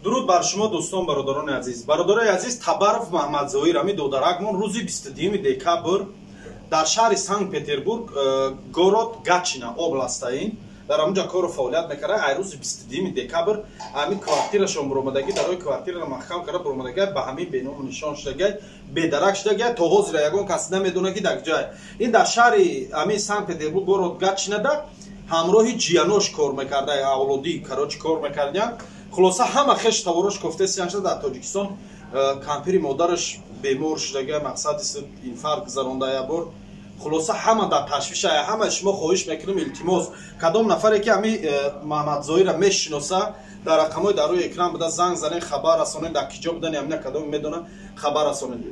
درود بر شما دوستان برادران عزیز. برادرای عزیز، Табаров Маҳмадзоир ами додарагмон рӯзи 22 декабр дар шаҳри Санкт Петербург город Гатчина областаин дар амҷа кору фаъолият мекарда. ай рӯзи 22 декабр ами квартирашон буромадаги дарои квартираро маҳкам карда буромадаги ба ҳамин беном нишон шудаги бедарак шудаги то ҳозир ягон кас намедона ки дар ҷай ин дар шаҳри ами Санкт Петербург город Гатчинада ҳамроҳи ҷиянош кор мекарда, авлоди карочи кор мекардян. خلاصه همه خش تورش گفته سیان شده در تاجیکستان کمپیری مادرش بیمار شده مقصد است اینفارکت زرونده یا بر خلاصه همه در تشویش همه شما خواهش میکنم التماس کدام نفری که امی محمدزایی را میشناسه در رقمای در روی اکران بده زنگ زنین خبر رسانین در کجا بودن امنا کدام میدونه خبر رسانین.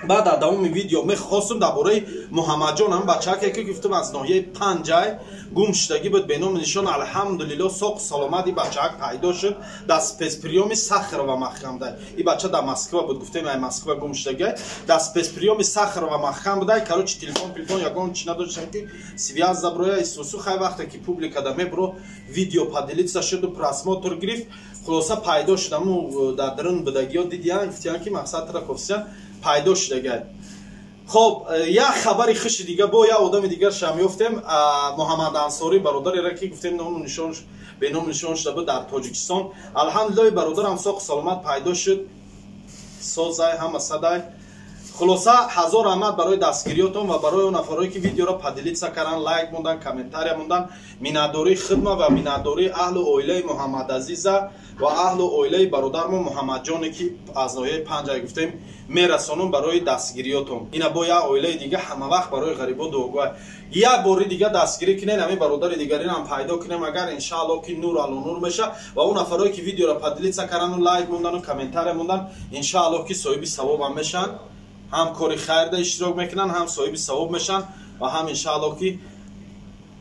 بعد در دوام ویدیو میخواستم درباره محمد جان هم بچه‌ای که گفتم از ناحیه پنجای گم شدگی بود به نام نشان الحمدلله ساق سلامتی بچه‌ک پیدا شد در اسپسپریوم صخر و محکم ده. این بچه در مسکو بود گفتم ای مسکو گم شدگی در اسپسپریوم صخر و محکم ده. کاروچ تلفن یگان چی نداشتم که سویاز زبرویا ایسوسو خیلی وقتی که پوبلیک دادم برو ویدیو پادلیتس شد و پراسماتور گرفت خلاصه پیدا شدم و در درون بدگی‌ها دیدن گفتن که مقصد را گفتن پیدا شده. خب یک خبری خوش دیگه با یک آدم دیگر شما میافتیم محمد انصاری برادری را که گفتیم نام نشان به نام نشان شده بود در تاجیکستان. الحمدلله برادرم ساق سلامت پیدا شد سازای هم صدای خلاصه هزار رحمت برای دستگیریاتون و برای اون نفرایی که ویدیو را پادلیتس کردن لایک موندن کامنتاری موندن میناداری خدمت و میناداری اهل و عائله محمد عزیز و اهل و عائله برادرم محمد جانی که از ناحیه پنجای گفتیم میرسونم برای دستگیریاتون. اینا با یا عائله دیگه همه وقت برای غریبا دعا یک بار دیگه دستگیری کنین همین برادر دیگری هم پیدا کنیم اگر ان شاء الله که نور علی نور میشه و اون نفرایی که ویدیو را پادلیتس کردن و لایک موندن و کامنتاری موندن ان شاء الله که صاحب ثواب هم میشن هم کاری خیر ده اشتراک میکنن هم صاحب ثواب میشن و هم ان شاء الله که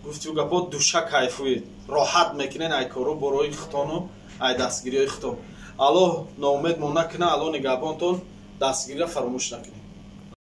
گفتیو گپا دوشه کیفی راحت میکنن ای کارو برای ختانو ای دستگیری ختان. الله ناامید مون نکنه، الله نگهبانتون، دستگیری فراموش نکنید.